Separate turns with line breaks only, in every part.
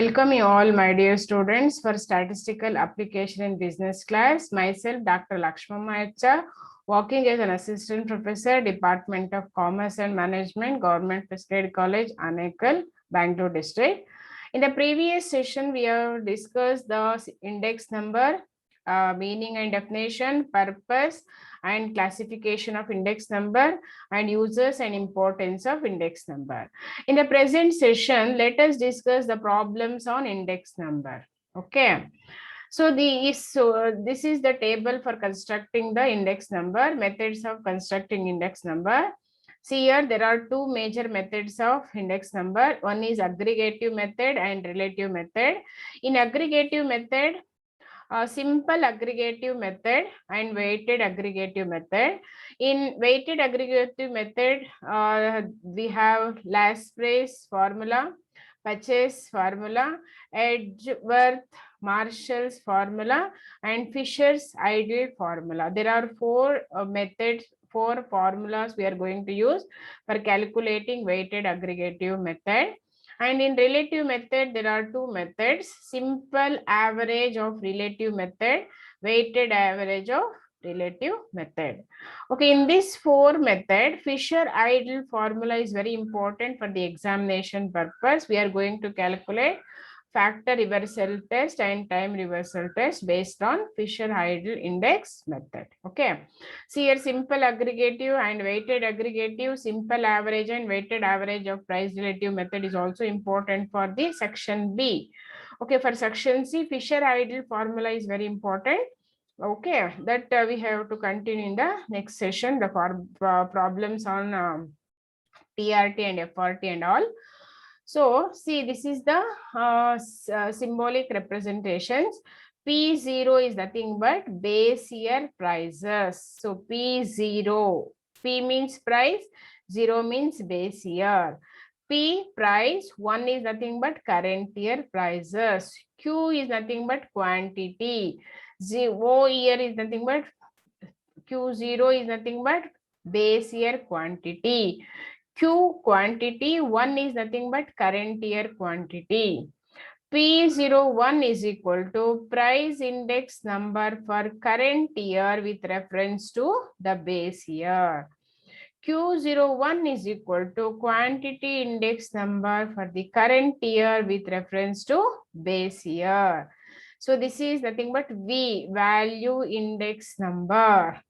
Welcome you all, my dear students, for Statistical Application in Business class. Myself, Dr. Lakshmama Echa, working as an Assistant Professor, Department of Commerce and Management, Government First Grade College, Anekal, Bangalore District. In the previous session, we have discussed the index number, meaning and definition, purpose, and classification of index number, and uses and importance of index number. In the present session, let us discuss the problems on index number. Okay. So this is the table for constructing the index number, methods of constructing index number. See here, there are two major methods of index number. One is aggregative method and relative method. In aggregative method, simple aggregative method and weighted aggregative method. In weighted aggregative method, we have last price formula, purchase formula, Edgeworth Marshall's formula, and Fisher's ideal formula. There are four methods, four formulas we are going to use for calculating weighted aggregative method. And in relative method, there are two methods: simple average of relative method, weighted average of relative method. Okay, in this four method, Fisher ideal formula is very important for the examination purpose. We are going to calculate factor reversal test and time reversal test based on Fisher ideal index method. Okay. See here, simple aggregative and weighted aggregative, simple average and weighted average of price relative method is also important for the section B. Okay, for section C, Fisher ideal formula is very important. Okay, that we have to continue in the next session, the problems on TRT and FRT and all. So see, this is the symbolic representations. P0 is nothing but base year prices. So P0, P means price, 0 means base year. P price, 1 is nothing but current year prices. Q is nothing but quantity. O year is nothing but, Q0 is nothing but base year quantity. Q quantity, 1 is nothing but current year quantity. P01 is equal to price index number for current year with reference to the base year. Q01 is equal to quantity index number for the current year with reference to base year. So this is nothing but V, value index number.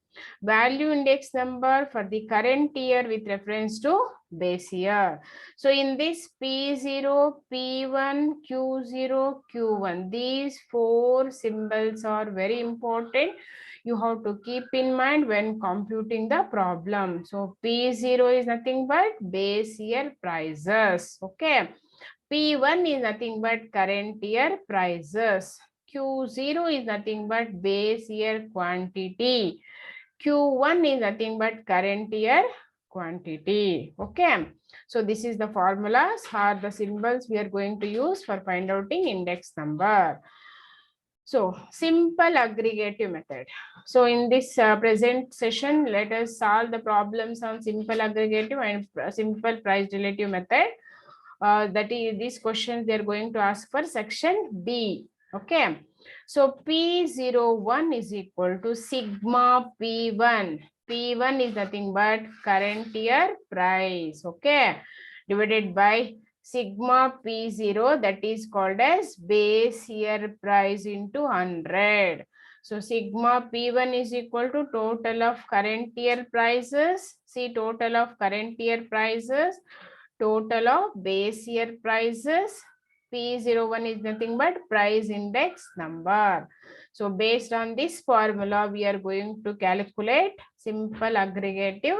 Value index number for the current year with reference to base year. So in this P0, P1, Q0, Q1, these four symbols are very important. You have to keep in mind when computing the problem. So P0 is nothing but base year prices. Okay. P1 is nothing but current year prices. Q0 is nothing but base year quantity. Q1 is nothing but current year quantity. Okay. So this is the formulas or the symbols we are going to use for find outing index number. So simple aggregative method. So in this present session, let us solve the problems on simple aggregative and simple price relative method. That is, these questions they are going to ask for section B. Okay. So P01 is equal to sigma P1. P1 is nothing but current year price. Okay. Divided by sigma P0, that is called as base year price into 100. So sigma P1 is equal to total of current year prices. See, total of current year prices, total of base year prices. P01 is nothing but price index number. So based on this formula, we are going to calculate simple aggregative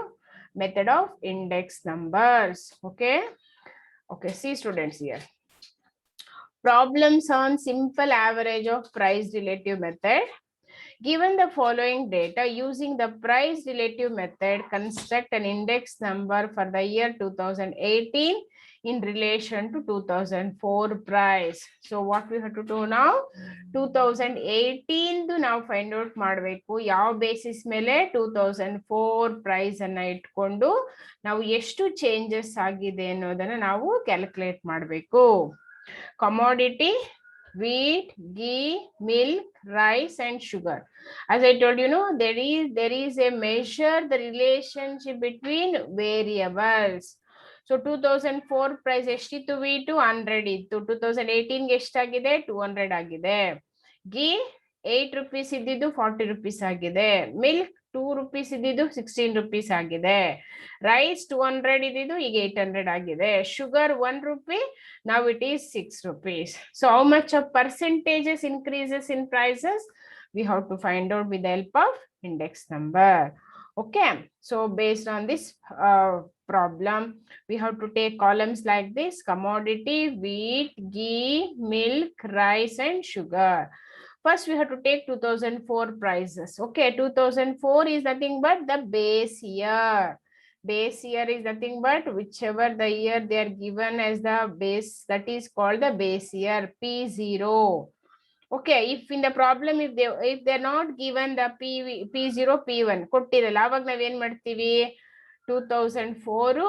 method of index numbers. Okay. Okay, see students here. Problems on simple average of price relative method. Given the following data, using the price relative method, construct an index number for the year 2018 in relation to 2004 price. So what we have to do now? 2018 now find out ಮಾಡಬೇಕು. ಯಾವ basis ಮೇಲೆ 2004 price ಅನ್ನ ಇಟ್ಕೊಂಡು ನಾವು ಎಷ್ಟು changes ಆಗಿದೆ ಅನ್ನೋದನ್ನ ನಾವು ಕ್ಯಾಲ್ಕುಲೇಟ್ ಮಾಡಬೇಕು. Commodity, wheat, ghee, milk, rice, and sugar. As I told you, there is a measure the relationship between variables. So 2004 price ಎಷ್ಟಿತ್ತು wheat 100 ಇತ್ತು, 2018 ಗೆ ಎಷ್ಟಾಗಿದೆ 200 ಆಗಿದೆ. ghee 8 rupees ಇದ್ದಿದ್ದು 40 rupees ಆಗಿದೆ. ಮಿಲ್ಕ್ 2 rupees ಇದ್ದಿದ್ದು 16 rupees ಆಗಿದೆ. ರೈಸ್ 200 ಇದ್ದಿದ್ದು ಈಗ 800 ಆಗಿದೆ. Sugar 1 rupee, now it is 6 rupees. So how much of percentages increases in prices? We have to find out with the help of index number. Okay, so based on this problem, we have to take columns like this: commodity, wheat, ghee, milk, rice, and sugar. First, we have to take 2004 prices. Okay, 2004 is nothing but the base year. Base year is nothing but whichever the year they are given as the base, that is called the base year, P0. Okay, if in the problem, if they're not given the P0, P1 ಕೊಟ್ಟಿರಲ್ಲ, ಆವಾಗ ನಾವೇನ್ ಮಾಡ್ತೀವಿ, 2004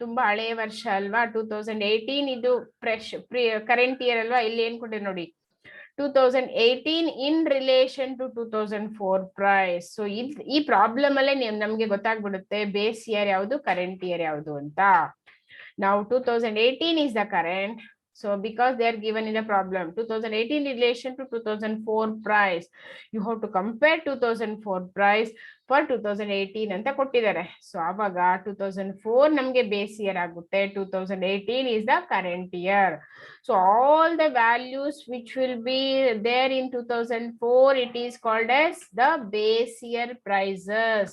ತುಂಬಾ ಹಳೆಯ ವರ್ಷ ಅಲ್ವಾ, 2018 ಇದು fresh current year ಅಲ್ವಾ, ಇಲ್ಲಿ ಏನ್ ಕೊಟ್ಟಿರಿ ನೋಡಿ, 2018 in relation to 2004 price. So ಈ ಪ್ರಾಬ್ಲಮ್ ಅಲ್ಲೇ ನಮ್ಗೆ ಗೊತ್ತಾಗ್ಬಿಡುತ್ತೆ ಬೇಸ್ ಇಯರ್ ಯಾವುದು, ಕರೆಂಟ್ ಇಯರ್ ಯಾವುದು ಅಂತ. Now 2018 is the current. So because they are given in the problem 2018 in relation to 2004 price, you have to compare 2004 price for 2018 ಅಂತ ಕೊಟ್ಟಿದ್ದಾರೆ. So ಆವಾಗ 2004 ನಮಗೆ ಬೇಸ್ ಇಯರ್ ಆಗುತ್ತೆ, 2018 is the current year. So all the values which will be there in 2004, it is called as the base year prices.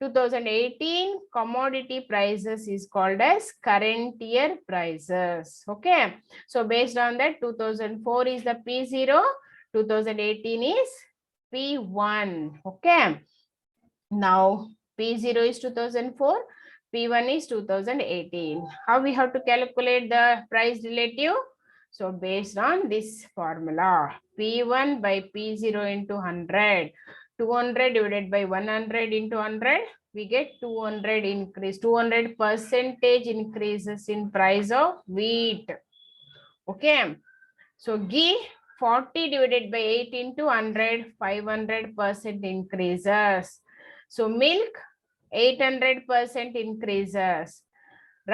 2018 commodity prices is called as current year prices. Okay, so based on that, 2004 is the P0, 2018 is P1. Okay, now P0 is 2004, P1 is 2018. How we have to calculate the price relative? So based on this formula, P1 by P0 into 100, 200 divided by 100 into 100, we get 200 increase, 200% increases in price of wheat. Okay, so ghee 40 divided by 8 into 100, 500% increases. So milk 800% increases.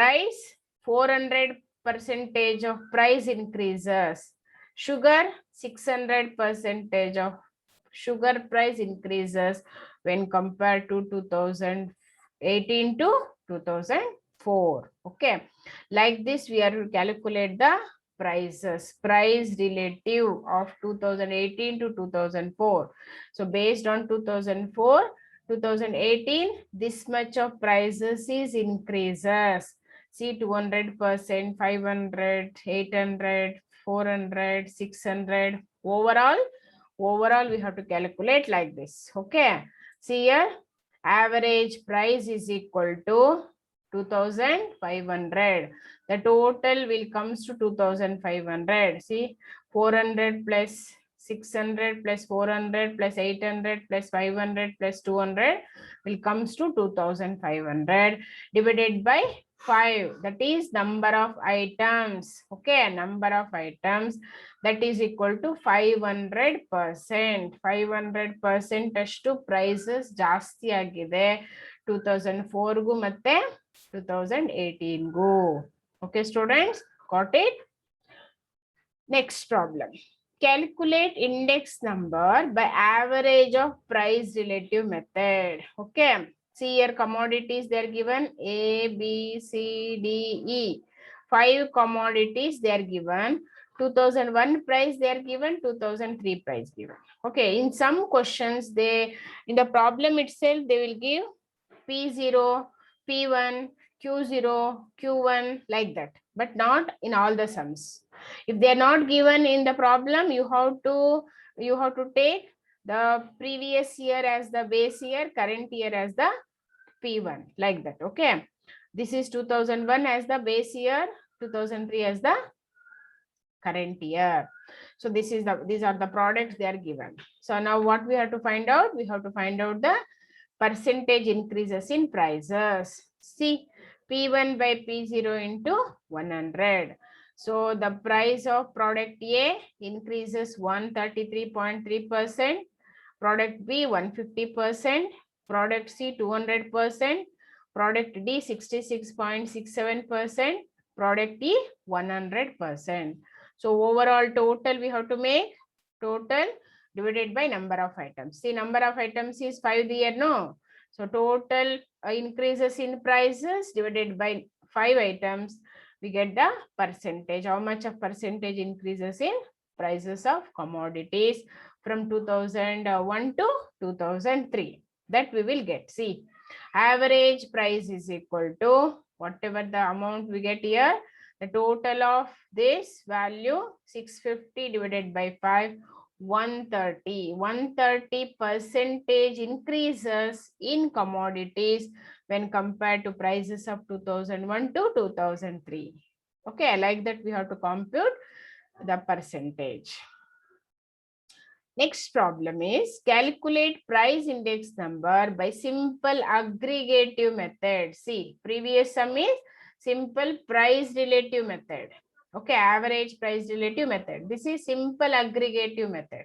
Rice 400% of price increases. Sugar 600% of sugar price increases when compared to 2018 to 2004. Okay, like this we are to calculate the prices, price relative of 2018 to 2004. So based on 2004, 2018, this much of prices is increases. See, 200%, 500, 800, 400, 600, overall we have to calculate like this. Okay, see here, average price is equal to 2500. The total will comes to 2500. See, 400 plus 600 plus 400 plus 800 plus 500 plus 200 will comes to 2500 divided by 5, that is number of items. Okay, number of items, that is equal to 500%. 500% ಅಷ್ಟು prices ಜಾಸ್ತಿ ಆಗಿದೆ 2004 ಗೂ ಮತ್ತೆ 2018 ಗೂ. Okay students, got it? Next problem, calculate index number by average of price relative method. Okay, see here, commodities they are given A, B, C, D, E. 5 commodities they are given. 2001 price they are given, 2003 price given. Okay, in some questions in the problem itself they will give P0, P1, Q0, Q1 like that, but not in all the sums. If they are not given in the problem, you have to take the previous year as the base year, current year as the P1, like that. Okay, this is 2001 as the base year, 2003 as the current year. So these are the products they are given. So now what we have to find out? We have to find out the percentage increases in prices. See, P1 by P0 into 100. So the price of product A increases 133.3%, product B 150%, product C 200%, product D 66.67%, product E 100%. So overall total we have to make total divided by number of items. See, number of items is 5 there, no? So total increases in prices divided by 5 items, we get the percentage. How much of percentage increases in prices of commodities from 2001 to 2003? That we will get. See, average price is equal to whatever the amount we get here, the total of this value 650 divided by 5, 130 percentage increases in commodities when compared to prices of 2001 to 2003. Okay, like that we have to compute the percentage. Next problem is calculate price index number by simple aggregative method. See, previous sum is simple price relative method. Okay, average price relative method. This is simple aggregative method.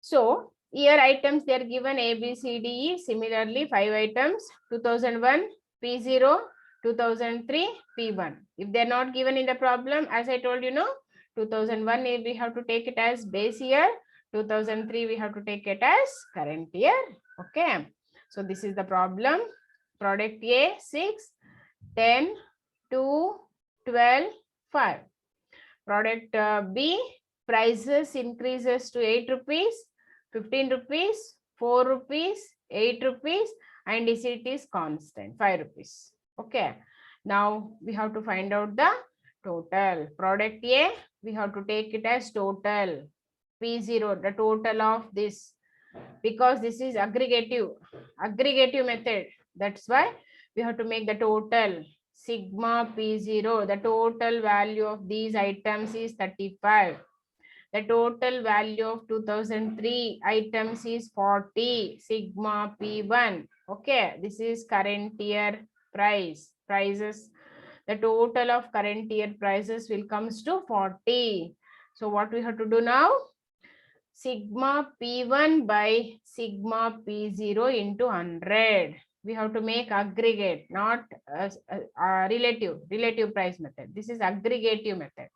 So here items they are given A, B, C, D, E. Similarly, 5 items, 2001, P0, 2003, P1. If they are not given in the problem, as I told you, no, 2001 we have to take it as base year, 2003 we have to take it as current year. Okay, so this is the problem. Product A 6, 10, 2, 12, 5. Product B prices increases to 8 rupees, 15 rupees, 4 rupees, 8 rupees, and it is constant 5 rupees. Okay, now we have to find out the total. Product A we have to take it as total. P0, the total of this, because this is aggregative method, that's why we have to make the total. Sigma P0, the total value of these items is 35. The total value of 2003 items is 40. Sigma P1. Okay, this is current year prices. The total of current year prices will comes to 40. So what we have to do now? Sigma P1 by sigma P0 into 100. We have to make aggregate, not relative price method. This is aggregative method.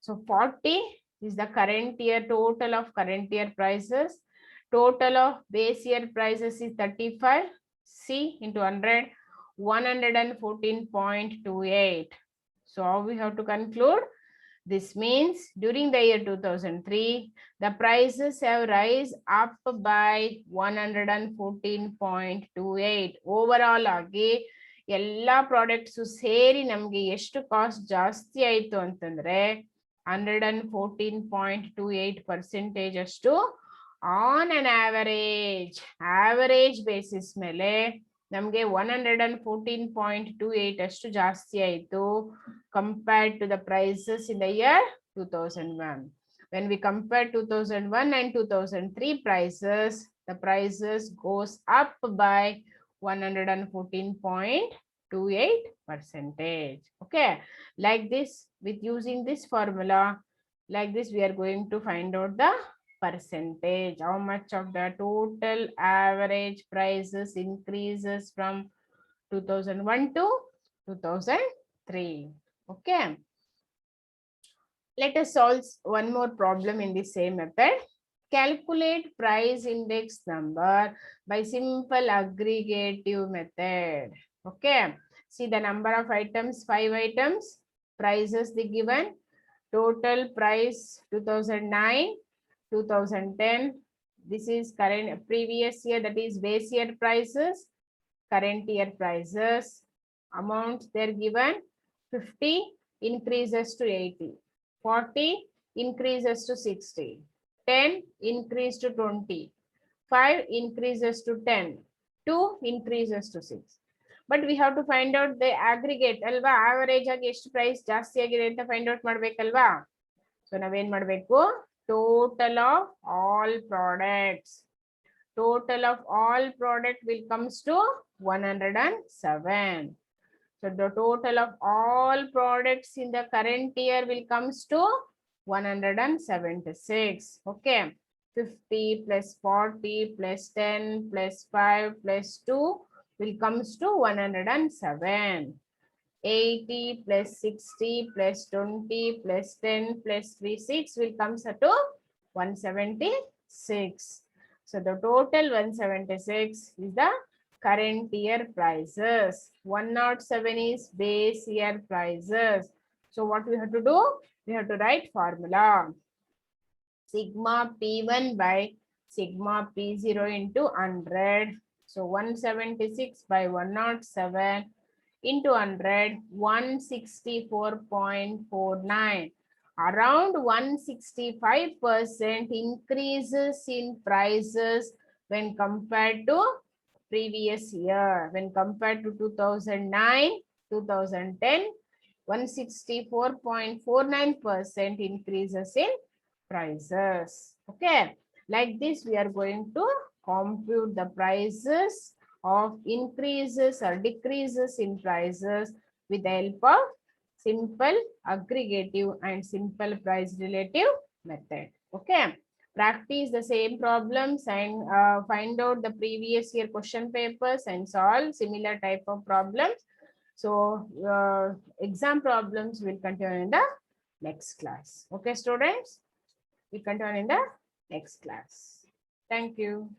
So 40 is the current year total of current year prices. Total of base year prices is 35. C into 100, 114.28. So how we have to conclude? This means during the year 2003, the prices have rise up by 114.28. Overall ಆಗಿ ಎಲ್ಲಾ products ಸೇರಿ ನಮಗೆ ಎಷ್ಟು cost ಜಾಸ್ತಿ ಆಯ್ತು ಅಂತಂದ್ರೆ 114.28% ಅಷ್ಟು on an average basis ಮೇಲೆ ನಮಗೆ 114.28 ಅಷ್ಟು ಜಾಸ್ತಿ ಆಯಿತು compared to the prices in the year 2001. When we compare 2001 and 2003 prices, the prices goes up by 114.28%. Okay, like this, with using this formula, like this we are going to find out the percentage, how much of the total average prices increases from 2001 to 2003. Okay, let us solve one more problem in the same method. Calculate price index number by simple aggregative method. Okay, see the number of items, 5 items, prices the given, total price 2009, 2010, this is current previous year, that is base year prices, current year prices, amounts they're given, 50 increases to 80, 40 increases to 60, 10 increase to 20, 5 increases to 10, 2 increases to 6. But we have to find out the aggregate alva, average agi ಎಷ್ಟು price ಜಾಸ್ತಿ ಆಗಿದೆ ಅಂತ find out ಮಾಡಬೇಕಲ್ವಾ. So ನಾವೇನ್ ಮಾಡಬೇಕು? Total of all products. Total of all product will comes to 107. So the total of all products in the current year will comes to 176. Okay. 50 plus 40 plus 10 plus 5 plus 2 will comes to 107. 80 plus 60 plus 20 plus 10 plus 3, 6 will comes to 176. So the total 176 is the current year prices. 107 is base year prices. So what we have to do? We have to write formula. Sigma P1 by sigma P0 into 100. So 176 by 107 into 100, 164.49. Around 165% increases in prices when compared to previous year. When compared to 2009, 2010, 164.49% increases in prices. Okay, like this we are going to compute the prices of increases or decreases in prices with the help of simple aggregative and simple price relative method. Okay, practice the same problems and find out the previous year question papers and solve similar type of problems. So exam problems will continue in the next class. Okay, students, we continue in the next class. Thank you.